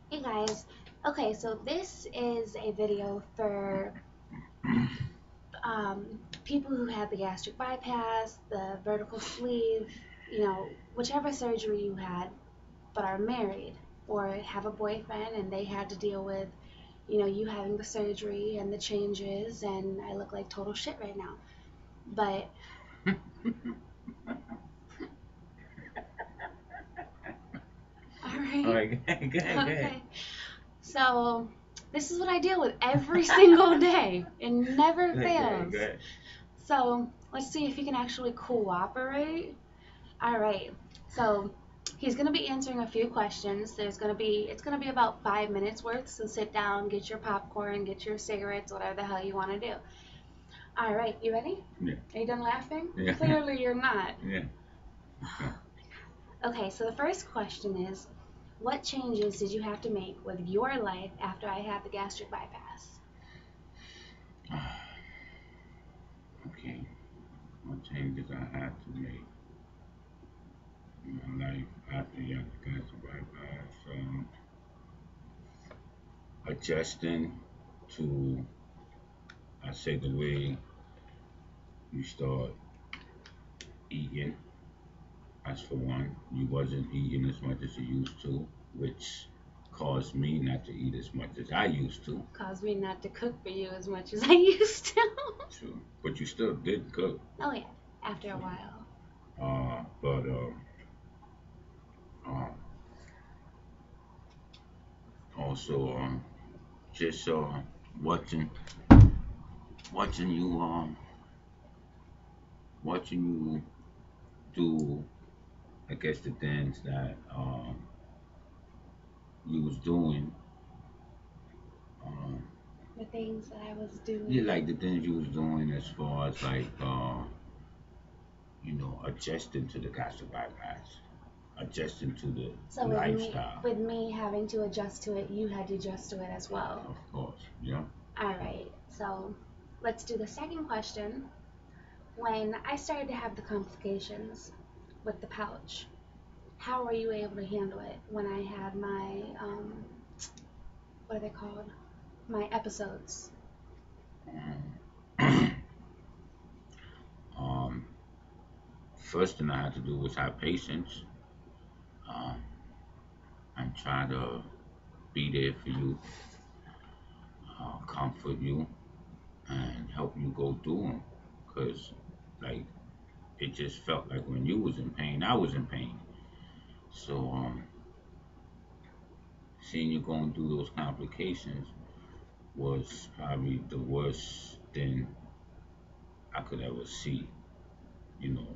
Hey guys. Okay, so this is a video for people who had the gastric bypass, the vertical sleeve, whichever surgery you had, but are married or have a boyfriend and they had to deal with, you having the surgery and the changes, and I look like total shit right now. But, All alright, right, go ahead, go ahead. okay. So, this is what I deal with every single day. It never Go ahead, go ahead, fails. go ahead. So let's see if he can actually cooperate. All right. So he's going to be answering a few questions. It's going to be about 5 minutes worth. So sit down, get your popcorn, get your cigarettes, whatever the hell you want to do. All right. You ready? Yeah, Are you done laughing? yeah, Clearly you're not. yeah. Okay. Okay. So the first question is, what changes did you have to make with your life after I had the gastric bypass? Okay. What changes I had to make in my life after you got the cancer bypass? Adjusting to, I say, the way you start eating. That's for one. You wasn't eating as much as you used to, which caused me not to eat as much as I used to. Caused me not to cook for you as much as I used to. True. But you still did cook. Oh yeah. After a So, while. but uh, also just watching watching you watching you do, I guess, the things that you was doing. Um, The things that I was you doing. like the things you was doing as far as like adjusting to the gastric bypass, adjusting to the So lifestyle. with me having to adjust to it, you had to adjust to it as well. Of course, yeah. All right. So let's do the second question. When I started to have the complications with the pouch, how were you able to handle it when I had my what are they called? My episodes. Um, um, First thing I had to do was have patience, uh, and try to be there for you, comfort you, and help you go through them. Cause like it just felt like when you was in pain, I was in pain. So seeing you going through those complications was probably the worst thing I could ever see. You know,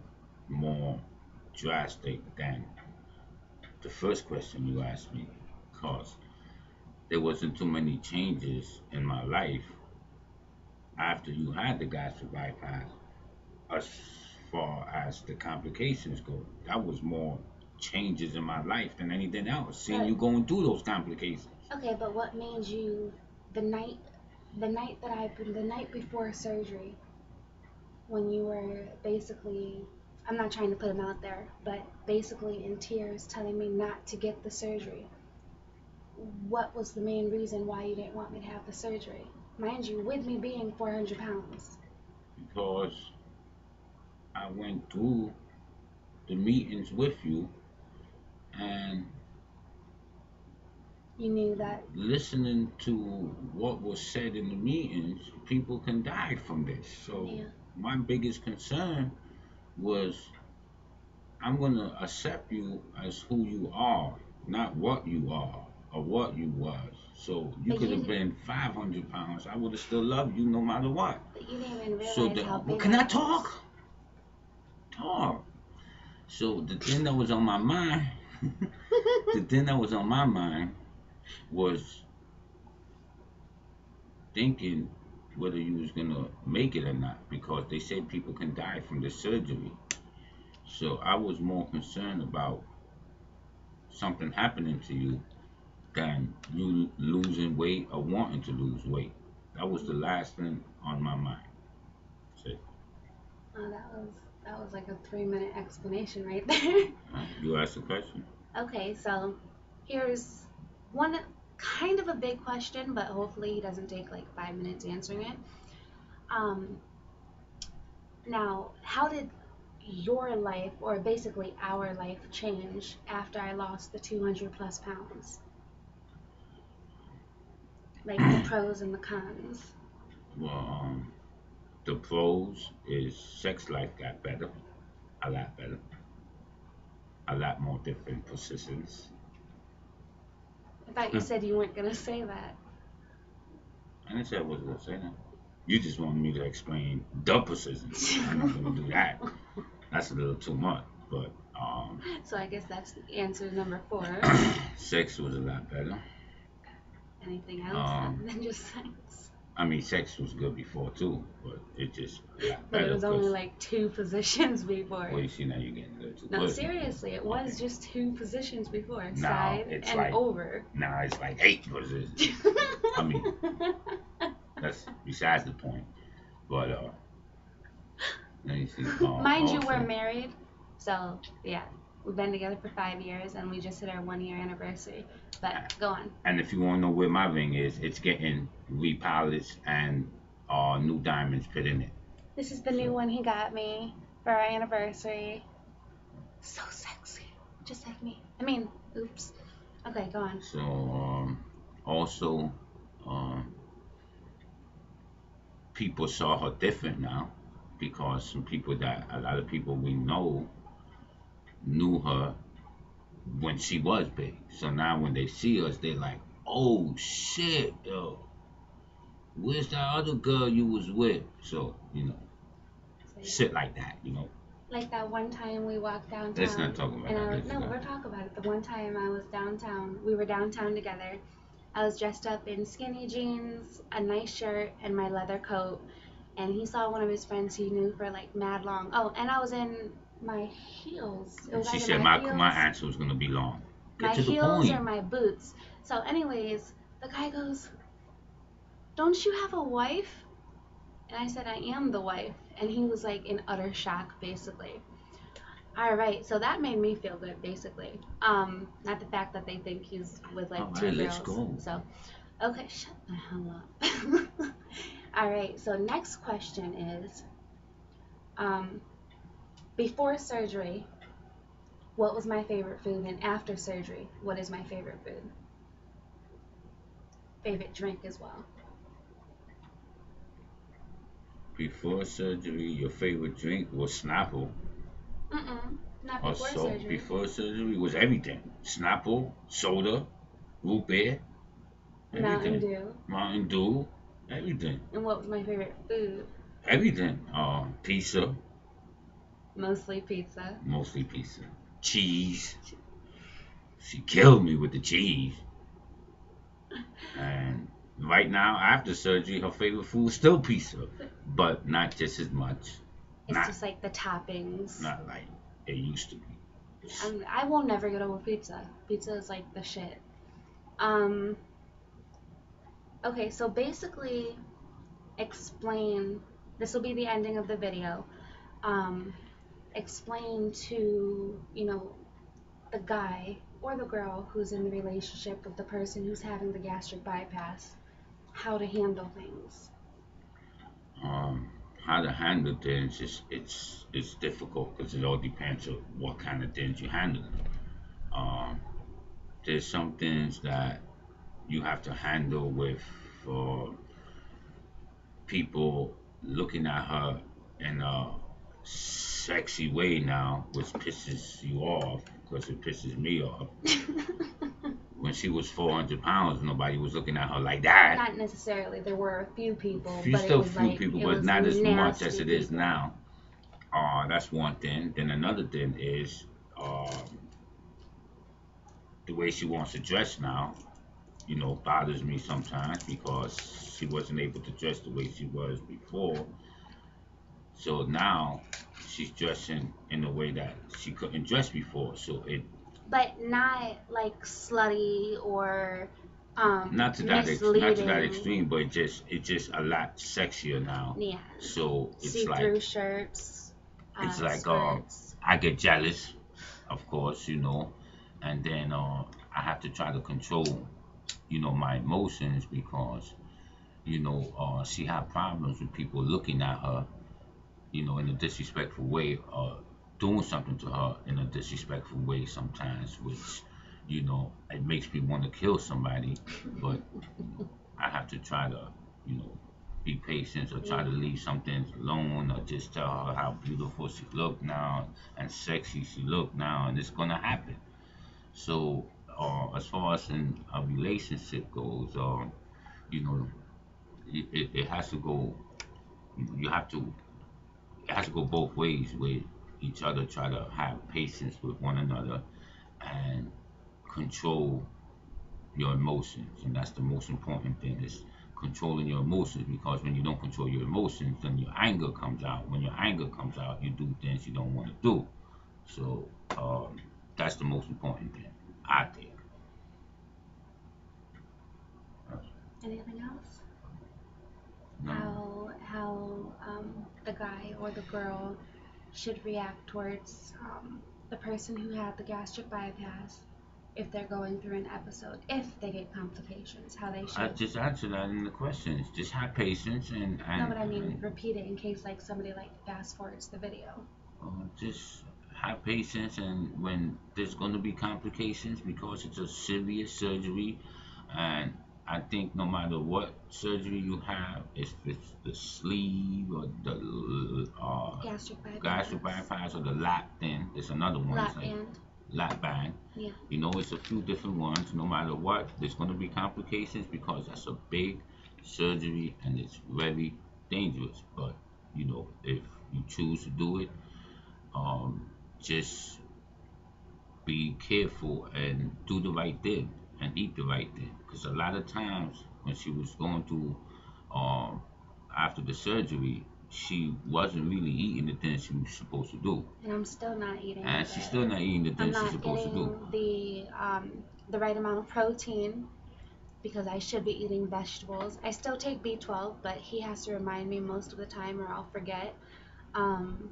more drastic than the first question you asked me, cause there wasn't too many changes in my life after you had the gastric bypass as far as the complications go. That was more changes in my life than anything else. Seeing But you going through those complications. okay, but what made you the night the night before surgery, when you were basically, I'm not trying to put him out there, but basically in tears telling me not to get the surgery. What was the main reason why you didn't want me to have the surgery? Mind you, with me being 400 pounds. Because I went through the meetings with you and You knew that, listening to what was said in the meetings, people can die from this. So yeah. my biggest concern was I'm gonna accept you as who you are, not what you are or what you was. So you But could you have didn't, been 500 pounds. I would have still loved you no matter what. but you didn't even So realize how well, big can I I was. talk? Talk. So the thing that was on my mind, the thing that was on my mind was thinking whether you was gonna make it or not because they said people can die from the surgery. So I was more concerned about something happening to you than you losing weight or wanting to lose weight. That was the last thing on my mind. So, Oh, that was like a 3 minute explanation right there. you asked a question. Okay, so here's one. kind of a big question, but hopefully he doesn't take like 5 minutes answering it. Um, Now, how did your life, or basically our life, change after I lost the 200 plus pounds? Like the pros and the cons. Well, the pros is sex life got better, a lot better, a lot more different positions. I thought you said you weren't going to say that. I didn't say I wasn't gonna say that. You just wanted me to explain the positions. I'm not gonna do that. That's a little too much. But So I guess that's answer number four. sex was a lot better. Anything else other Um, than just sex? I mean, sex was good before too, but it just a lot But it better was only because like two positions before. well, you see now you're getting a little too No, pussy. seriously, it was just two positions before, Now side it's and like over. now it's like 8 positions. I mean, that's besides the point. But let me see. Mind you, we're Also, married, so yeah, we've been together for 5 years, and we just hit our 1 year anniversary. But go on. and if you want to know where my ring is, it's getting repolished and new diamonds put in it. This is the new So, one he got me for our anniversary. So sexy, just like me. I mean, oops. Okay, go on. so also, um, people saw her different now because some people that a lot of people we know knew her when she was big. So now when they see us, they're like, "Oh shit, yo, where's that other girl you was with?" So So, shit like that. like that one time we walked Let's not downtown, talk about and that. I Let's no, go. we're talking about it. The one time I was downtown, we were downtown together. I was dressed up in skinny jeans, a nice shirt, and my leather coat. And he saw one of his friends he knew for like mad long. Oh, and I was in my heels. It And was she either said my my heels, answer was gonna be long. Get my to the heels or point. my boots. So, anyways, the guy goes, "Don't you have a wife?" And I said, "I am the wife." And he was like in utter shock, basically. All right, so that made me feel good, basically. Not the fact that they think he's with All like two right, let's girls. go. So, okay, shut the hell up. All right, so next question is, um, before surgery, what was my favorite food? And after surgery, what is my favorite food? Favorite drink as well. Before surgery, your favorite drink was Snapple. Not Or before so surgery. before surgery was everything. Snapple, soda, root beer, Mountain everything. Dew. Mountain Dew, everything. And what was my favorite food? Everything. Pizza, Mostly pizza. mostly pizza. Cheese. She killed me with the cheese. And right now, after surgery, her favorite food is still pizza, but not just as much. It's Not just like the toppings. not like it used to be. I will never get over pizza. Pizza is like the shit. Um, okay, so basically, explain. This will be the ending of the video. Um, Explain to, the guy or the girl who's in the relationship with the person who's having the gastric bypass how to handle things. Um, how to handle things is it's difficult because it all depends on what kind of things you handle. Um, there's some things that you have to handle with uh, people looking at her in a sexy way now, which pisses you off because it pisses me off. When she was 400 pounds, nobody was looking at her like that. Not necessarily. There were a few people, Few but it still was few like people, it but was not as much as nasty it is people. now. That's one thing. Then another thing is um, the way she wants to dress now. Bothers me sometimes because she wasn't able to dress the way she was before. So now she's dressing in a way that she couldn't dress before. So it But not like slutty or not to that misleading. extreme, but it's just a lot sexier now. Yeah. So it's like See-through shirts, it's like skirts. I get jealous, of course, and then I have to try to control. my emotions because she had problems with people looking at her, in a disrespectful way, or doing something to her in a disrespectful way sometimes, which it makes me want to kill somebody. But I have to try to, you know, be patient or try to Yeah. leave some things alone or just tell her how beautiful she look now and sexy she look now, and it's gonna happen. So, as far as in a relationship goes, you know, it has to go. You have to. It has to go both ways with each other. Try to have patience with one another and control your emotions, and that's the most important thing is controlling your emotions, because when you don't control your emotions, then your anger comes out. When your anger comes out, you do things you don't want to do. So that's the most important thing, I think. Anything else? No, How the guy or the girl should react towards the person who had the gastric bypass if they're going through an episode, if they get complications, how they I should. just answered that in the questions. Just have patience and No, and but I mean and repeat it in case like somebody like fast forwards the video. just have patience. And when there's going to be complications, because it's a serious surgery, and I think no matter what surgery you have, if it's the sleeve or the Gastric gastric bypass, bypass or the lap, then there's another one. It's lap like band. lap band. Yeah. It's a few different ones. No matter what, there's going to be complications because that's a big surgery and it's very dangerous. But if you choose to do it, um, just be careful and do the right thing and eat the right thing. Because a lot of times when she was going through, um, after the surgery, she wasn't really eating the things she was supposed to do, And I'm still not eating and she's still not eating the I'm things she's not supposed to do. getting the right amount of protein because I should be eating vegetables. I still take B12, but he has to remind me most of the time or I'll forget. Um,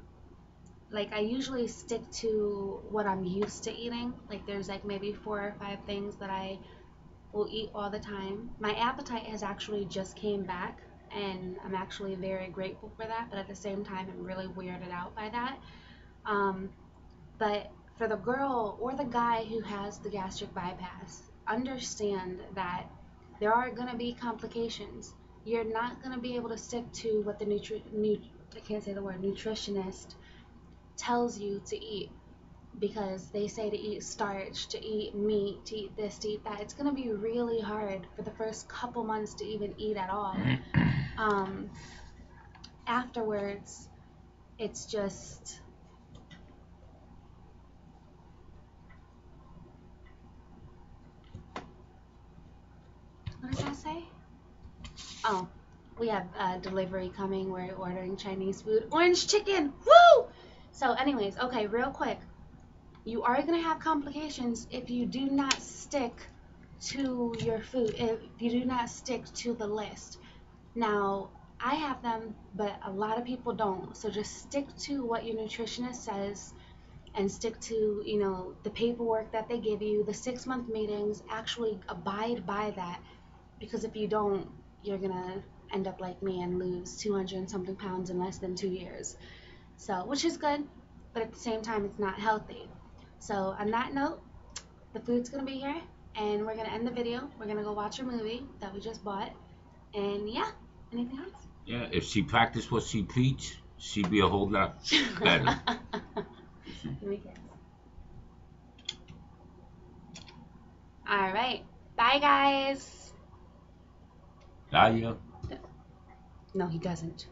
like I usually stick to what I'm used to eating. Like there's like maybe 4 or 5 things that I will eat all the time. My appetite has actually just came back and I'm actually very grateful for that, but at the same time I'm really weirded out by that. Um, but for the girl or the guy who has the gastric bypass, understand that there are going to be complications. You're not going to be able to stick to what the I can't say the word nutritionist tells you to eat because they say to eat starch, to eat meat, to eat this, to eat that. It's going to be really hard for the first couple months to even eat at all. Um, Afterwards, it's just what does that say? Oh, we have delivery coming. We're ordering Chinese food. Orange chicken! Woo! So, anyways, okay, real quick. You are going to have complications if you do not stick to your food, if you do not stick to the list. Now, I have them, but a lot of people don't. So just stick to what your nutritionist says and stick to, the paperwork that they give you, the 6-month meetings, actually abide by that because if you don't, you're gonna end up like me and lose 200 and something pounds in less than 2 years. So, which is good, but at the same time, it's not healthy. So, on that note, the food's gonna be here, and we're gonna end the video. We're gonna go watch a movie that we just bought, and yeah, anything else? Yeah, if she practiced what she preached, she'd be a whole lot better. Let me guess. All right, bye guys. Daya. No, he doesn't.